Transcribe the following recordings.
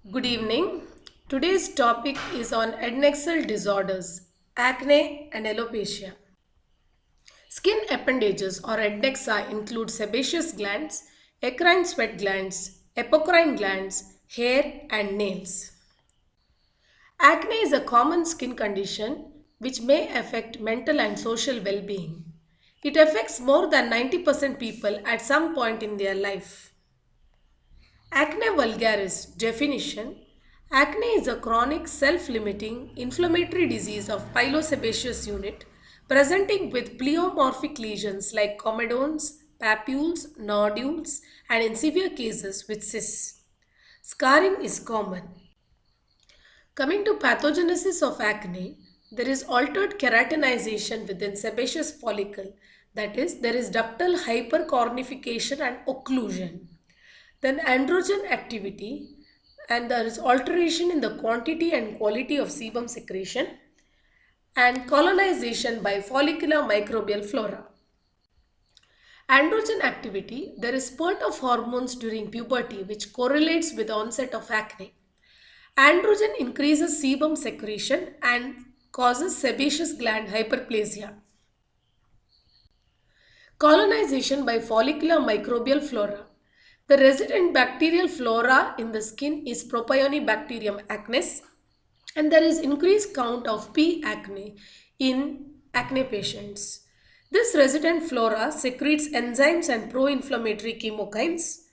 Good evening. Today's topic is on adnexal disorders, acne and alopecia. Skin appendages or adnexa include sebaceous glands, eccrine sweat glands, apocrine glands, hair and nails. Acne is a common skin condition which may affect mental and social well-being. It affects more than 90% people at some point in their life. Acne vulgaris definition. Acne is a chronic self-limiting inflammatory disease of pilosebaceous unit presenting with pleomorphic lesions like comedones, papules, nodules and in severe cases with cysts. Scarring is common. Coming to pathogenesis of acne, there is altered keratinization within sebaceous follicle. That is, there is ductal hypercornification and occlusion. Then androgen activity, and there is alteration in the quantity and quality of sebum secretion and colonization by follicular microbial flora. Androgen activity, there is spurt of hormones during puberty which correlates with the onset of acne. Androgen increases sebum secretion and causes sebaceous gland hyperplasia. Colonization by follicular microbial flora. The resident bacterial flora in the skin is Propionibacterium acnes, and there is increased count of P. acne in acne patients. This resident flora secretes enzymes and pro-inflammatory chemokines.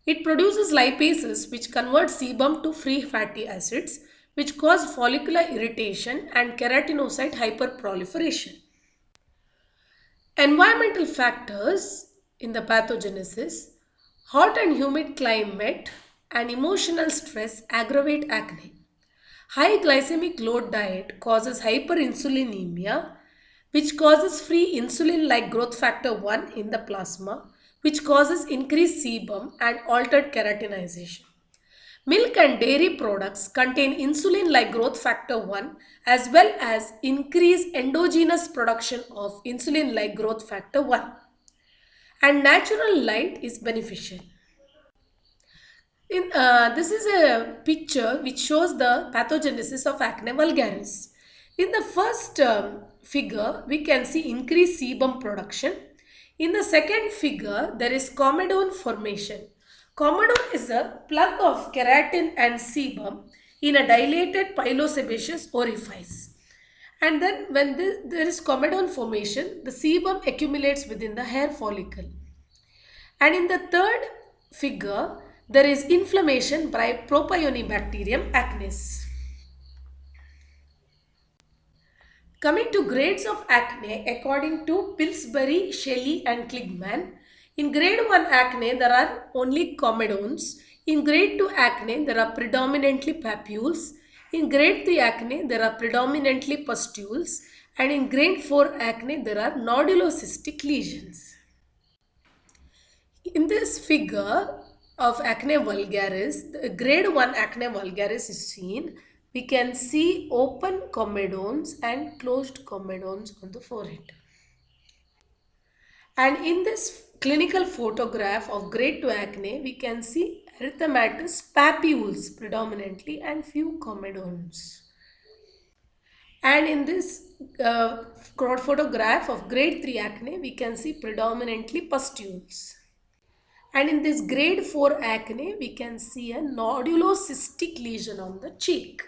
It produces lipases which convert sebum to free fatty acids which cause follicular irritation and keratinocyte hyperproliferation. Environmental factors in the pathogenesis. Hot and humid climate and emotional stress aggravate acne. High glycemic load diet causes hyperinsulinemia, which causes free insulin-like growth factor 1 in the plasma, which causes increased sebum and altered keratinization. Milk and dairy products contain insulin-like growth factor 1 as well as increased endogenous production of insulin-like growth factor 1. And natural light is beneficial. This is a picture which shows the pathogenesis of acne vulgaris. In the first figure, we can see increased sebum production. In the second figure, there is comedone formation. Comedone is a plug of keratin and sebum in a dilated pilosebaceous orifice. And then when there is comedone formation, the sebum accumulates within the hair follicle. And in the third figure, there is inflammation by Propionibacterium acnes. Coming to grades of acne according to Pillsbury, Shelley and Kligman. In grade 1 acne, there are only comedones. In grade 2 acne, there are predominantly papules. In grade 3 acne, there are predominantly pustules. And in grade 4 acne, there are nodulocystic lesions. In this figure of acne vulgaris, the grade 1 acne vulgaris is seen. We can see open comedones and closed comedones on the forehead. And in this clinical photograph of grade 2 acne, we can see erythematous papules predominantly and few comedones. And in this photograph of grade 3 acne, we can see predominantly pustules. And in this grade 4 acne, we can see a nodulocystic lesion on the cheek.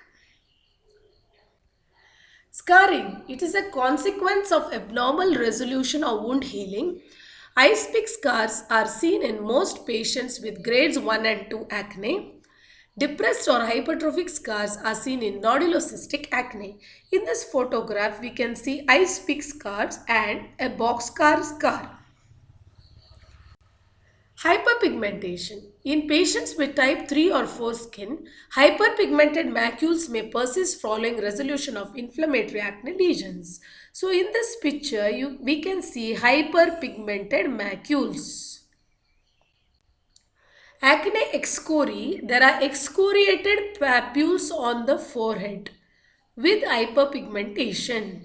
Scarring. It is a consequence of abnormal resolution or wound healing. Ice pick scars are seen in most patients with grades 1 and 2 acne. Depressed or hypertrophic scars are seen in nodulocystic acne. In this photograph, we can see ice pick scars and a boxcar scar. Hyperpigmentation. In patients with type 3 or 4 skin, hyperpigmented macules may persist following resolution of inflammatory acne lesions. So in this picture, we can see hyperpigmented macules. Acne excoriae. There are excoriated papules on the forehead with hyperpigmentation.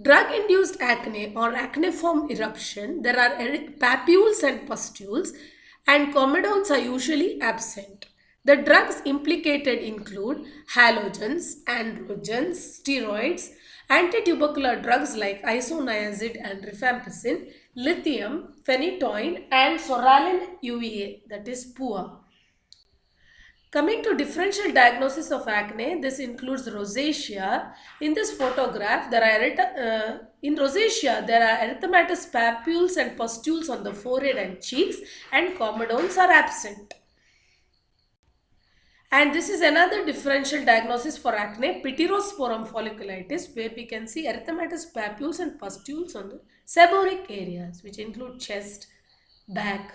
Drug-induced acne or acneiform eruption, there are papules and pustules and comedones are usually absent. The drugs implicated include halogens, androgens, steroids, antitubercular drugs like isoniazid and rifampicin, lithium, phenytoin, and soralin UVA, that is PUA. Coming to differential diagnosis of acne, this includes rosacea. In this photograph, in rosacea there are erythematous papules and pustules on the forehead and cheeks, and comedones are absent. And this is another differential diagnosis for acne, pityrosporum folliculitis, where we can see erythematous papules and pustules on the seborrheic areas, which include chest, back.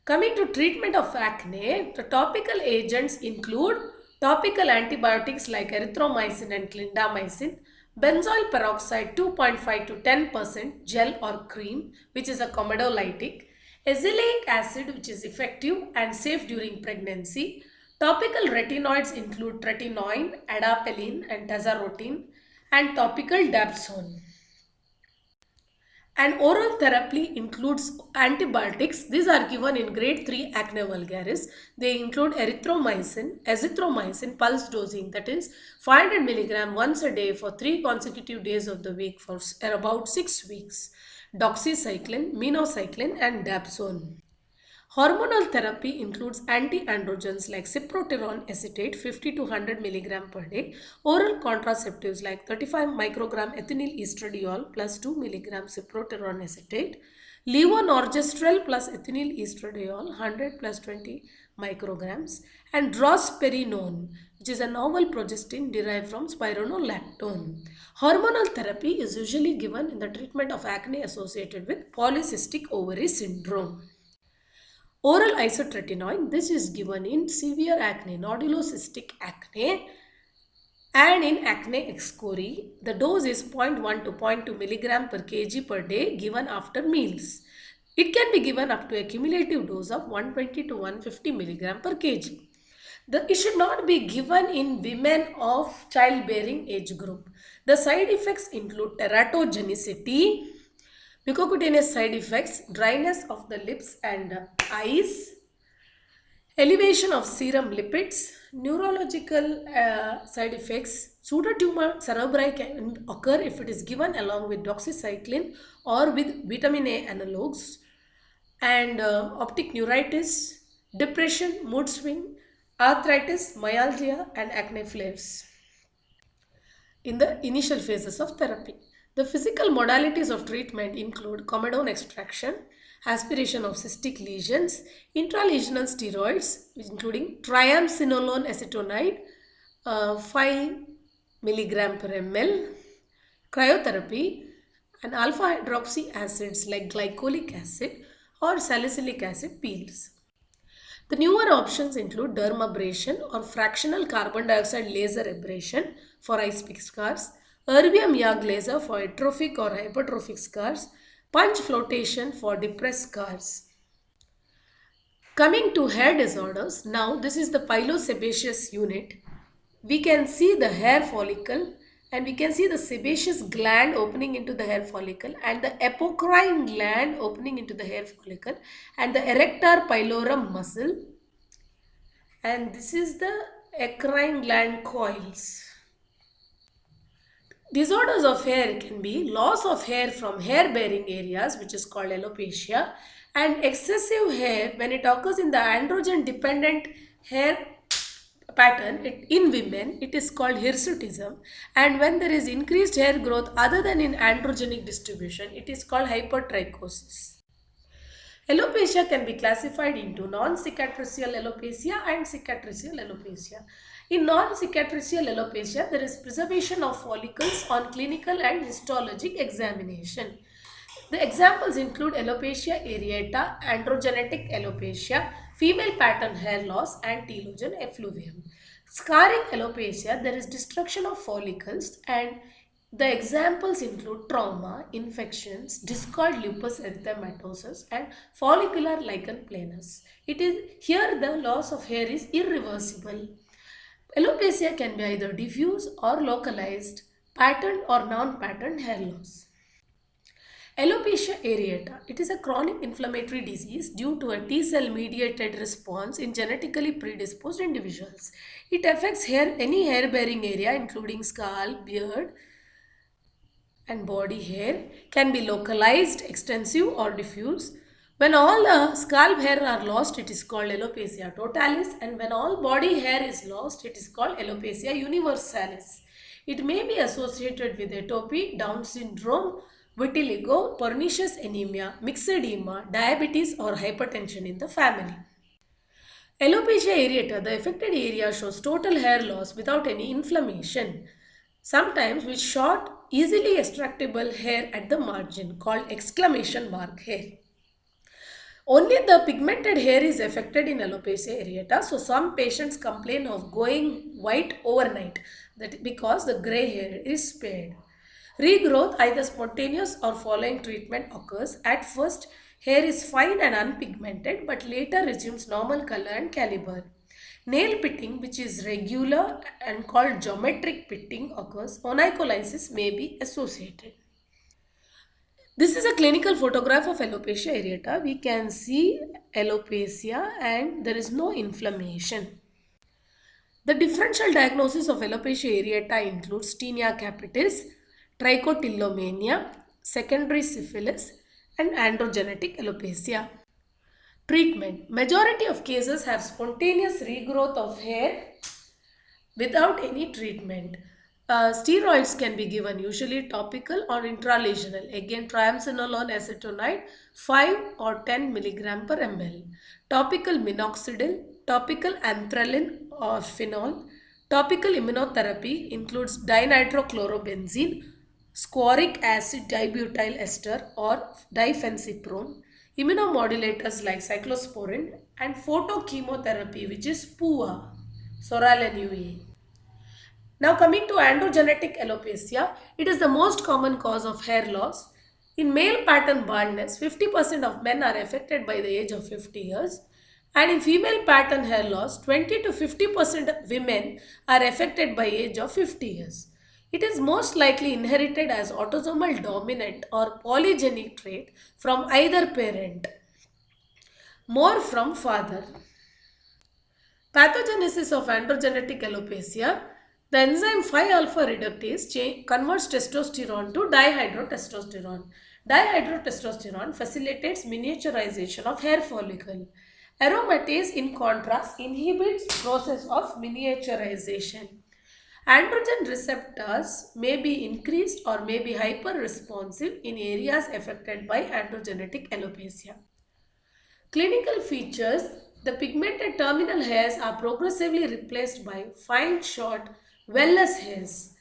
Coming to treatment of acne, the topical agents include topical antibiotics like erythromycin and clindamycin, benzoyl peroxide 2.5 to 10% gel or cream, which is a comedolytic, azelaic acid, which is effective and safe during pregnancy. Topical retinoids include tretinoin, adapalene and tazarotene, and topical dapsone. And oral therapy includes antibiotics. These are given in grade 3 acne vulgaris. They include erythromycin, azithromycin, pulse dosing, that is 500 mg once a day for 3 consecutive days of the week for about 6 weeks. Doxycycline, minocycline and dapsone. Hormonal therapy includes anti-androgens like cyproterone acetate 50 to 100 mg per day, oral contraceptives like 35 microgram ethinyl estradiol plus 2 mg cyproterone acetate, levonorgestrel plus ethinyl estradiol 100 plus 20 micrograms, and drospirenone, which is a novel progestin derived from spironolactone. Hormonal therapy is usually given in the treatment of acne associated with polycystic ovary syndrome. Oral isotretinoin, this is given in severe acne, nodulocystic acne, and in acne excori. The dose is 0.1 to 0.2 mg per kg per day given after meals. It can be given up to a cumulative dose of 120 to 150 mg per kg. It should not be given in women of childbearing age group. The side effects include teratogenicity, mucocutaneous side effects, dryness of the lips and eyes, elevation of serum lipids, neurological side effects. Pseudotumor cerebri can occur if it is given along with doxycycline or with vitamin A analogues, and optic neuritis, depression, mood swing, arthritis, myalgia and acne flares in the initial phases of therapy. The physical modalities of treatment include comedone extraction, aspiration of cystic lesions, intralesional steroids, including triamcinolone acetonide, 5 mg per ml, cryotherapy, and alpha hydroxy acids like glycolic acid or salicylic acid peels. The newer options include dermabrasion or fractional carbon dioxide laser abrasion for ice-pick scars, erbium YAG laser for atrophic or hypertrophic scars, punch flotation for depressed scars. Coming to hair disorders, now this is the pilosebaceous unit. We can see the hair follicle and we can see the sebaceous gland opening into the hair follicle and the apocrine gland opening into the hair follicle and the erector pylorum muscle, and this is the eccrine gland coils. Disorders of hair can be loss of hair from hair bearing areas, which is called alopecia, and excessive hair when it occurs in the androgen dependent hair pattern in women, it is called hirsutism, and when there is increased hair growth other than in androgenic distribution, it is called hypertrichosis. Alopecia can be classified into non-cicatricial alopecia and cicatricial alopecia. In non-cicatricial alopecia, there is preservation of follicles on clinical and histologic examination. The examples include alopecia areata, androgenetic alopecia, female pattern hair loss, and telogen effluvium. Scarring alopecia, there is destruction of follicles, and the examples include trauma, infections, discoid lupus erythematosus, and follicular lichen planus. Here the loss of hair is irreversible. Alopecia can be either diffuse or localized, patterned or non-patterned hair loss. Alopecia areata. It is a chronic inflammatory disease due to a T cell mediated response in genetically predisposed individuals. It affects any hair bearing area including scalp, beard, and body hair, can be localized, extensive or diffuse. When all scalp hair are lost, it is called alopecia totalis, and when all body hair is lost, it is called alopecia universalis. It may be associated with atopy, Down syndrome, vitiligo, pernicious anemia, myxedema, diabetes or hypertension in the family. Alopecia areata, the affected area shows total hair loss without any inflammation, sometimes with short, easily extractable hair at the margin called exclamation mark hair. Only the pigmented hair is affected in alopecia areata, so some patients complain of going white overnight, that because the gray hair is spared. Regrowth, either spontaneous or following treatment, occurs. At first, hair is fine and unpigmented, but later resumes normal color and caliber. Nail pitting, which is regular and called geometric pitting, occurs. Onycholysis may be associated. This is a clinical photograph of alopecia areata. We can see alopecia and there is no inflammation. The differential diagnosis of alopecia areata includes tinea capitis, trichotillomania, secondary syphilis, and androgenetic alopecia. Treatment. Majority of cases have spontaneous regrowth of hair without any treatment. Steroids can be given, usually topical or intralesional. Again, triamcinolone acetonide 5 or 10 mg per ml. Topical minoxidil, topical anthralin or phenol. Topical immunotherapy includes dinitrochlorobenzene, squaric acid dibutyl ester or difenciprone, immunomodulators like cyclosporin, and photochemotherapy, which is PUA, psoralen UA. Now coming to androgenetic alopecia, it is the most common cause of hair loss. In male pattern baldness, 50% of men are affected by the age of 50 years. And in female pattern hair loss, 20 to 50% of women are affected by age of 50 years. It is most likely inherited as autosomal dominant or polygenic trait from either parent, more from father. Pathogenesis of androgenetic alopecia. The enzyme 5-alpha reductase converts testosterone to dihydrotestosterone. Dihydrotestosterone facilitates miniaturization of hair follicle. Aromatase, in contrast, inhibits process of miniaturization. Androgen receptors may be increased or may be hyper-responsive in areas affected by androgenetic alopecia. Clinical features. The pigmented terminal hairs are progressively replaced by fine short vellus hairs.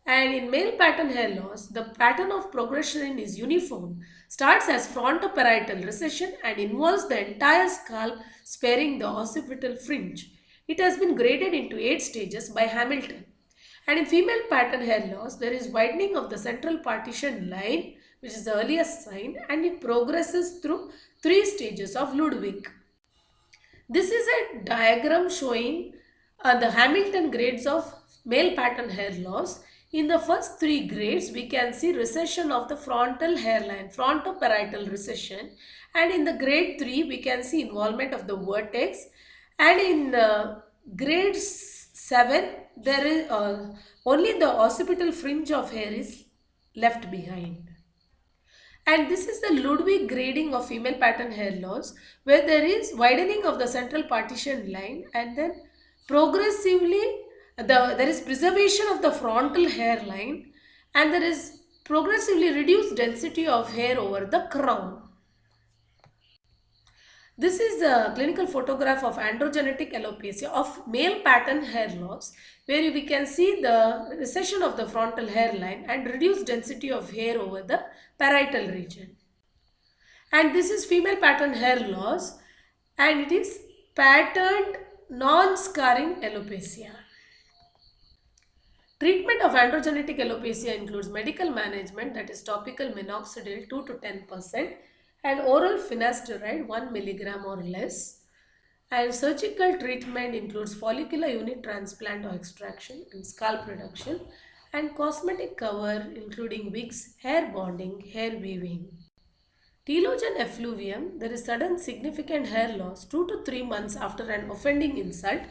And in male pattern hair loss, the pattern of progression is uniform, starts as frontoparietal recession and involves the entire scalp, sparing the occipital fringe. It has been graded into 8 stages by Hamilton. And in female pattern hair loss, there is widening of the central partition line, which is the earliest sign, and it progresses through 3 stages of Ludwig. This is a diagram showing the Hamilton grades of male pattern hair loss. In the first 3 grades, we can see recession of the frontal hairline, frontoparietal recession. And in the grade 3, we can see involvement of the vertex. And in grade 7, there is only the occipital fringe of hair is left behind. And this is the Ludwig grading of female pattern hair loss, where there is widening of the central partition line and then progressively there is preservation of the frontal hairline and there is progressively reduced density of hair over the crown. This is a clinical photograph of androgenetic alopecia of male pattern hair loss, where we can see the recession of the frontal hairline and reduced density of hair over the parietal region. And this is female pattern hair loss and it is patterned non-scarring alopecia. Treatment of androgenetic alopecia includes medical management, that is topical minoxidil 2 to 10% and oral finasteride 1 milligram or less. And surgical treatment includes follicular unit transplant or extraction and scalp reduction and cosmetic cover including wigs, hair bonding, hair weaving. Telogen effluvium, there is sudden significant hair loss 2 to 3 months after an offending insult,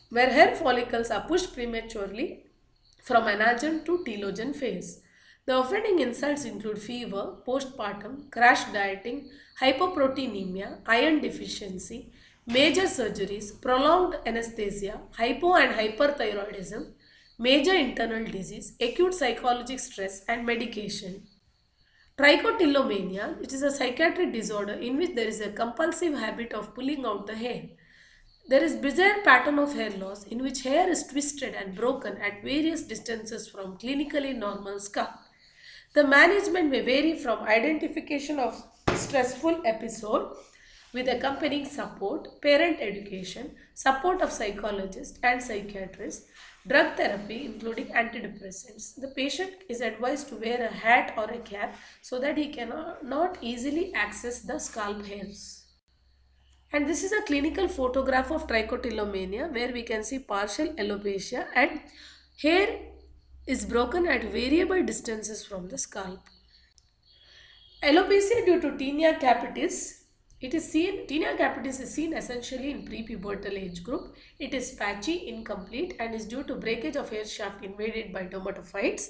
where hair follicles are pushed prematurely from anagen to telogen phase. The offending insults include fever, postpartum, crash dieting, hypoproteinemia, iron deficiency, major surgeries, prolonged anesthesia, hypo and hyperthyroidism, major internal disease, acute psychological stress, and medication. Trichotillomania, which is a psychiatric disorder in which there is a compulsive habit of pulling out the hair. There is bizarre pattern of hair loss in which hair is twisted and broken at various distances from clinically normal scalp. The management may vary from identification of stressful episode with accompanying support, parent education, support of psychologists and psychiatrists, drug therapy including antidepressants. The patient is advised to wear a hat or a cap so that he cannot not easily access the scalp hairs. And this is a clinical photograph of trichotillomania where we can see partial alopecia and hair is broken at variable distances from the scalp. Alopecia due to tinea capitis. Tinea capitis is seen essentially in prepubertal age group. It is patchy, incomplete and is due to breakage of hair shaft invaded by dermatophytes.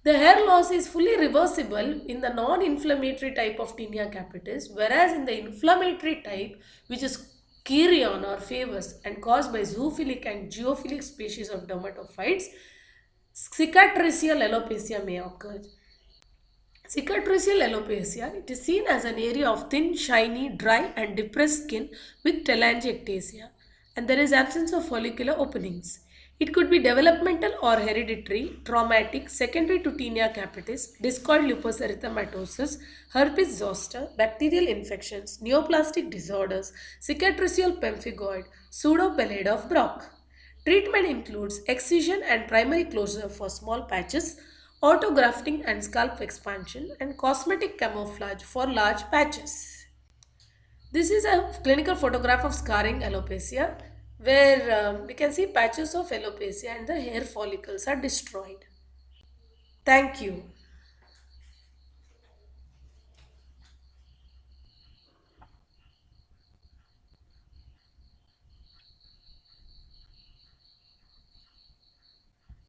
The hair loss is fully reversible in the non-inflammatory type of tinea capitis, whereas in the inflammatory type, which is Kirion or favus and caused by zoophilic and geophilic species of dermatophytes, cicatricial alopecia may occur. Cicatricial alopecia, it is seen as an area of thin, shiny, dry and depressed skin with telangiectasia, and there is absence of follicular openings. It could be developmental or hereditary, traumatic, secondary to tinea capitis, discoid lupus erythematosus, herpes zoster, bacterial infections, neoplastic disorders, cicatricial pemphigoid, pseudopelade of Brock. Treatment includes excision and primary closure for small patches, autografting and scalp expansion, and cosmetic camouflage for large patches. This is a clinical photograph of scarring alopecia where we can see patches of alopecia and the hair follicles are destroyed. Thank you.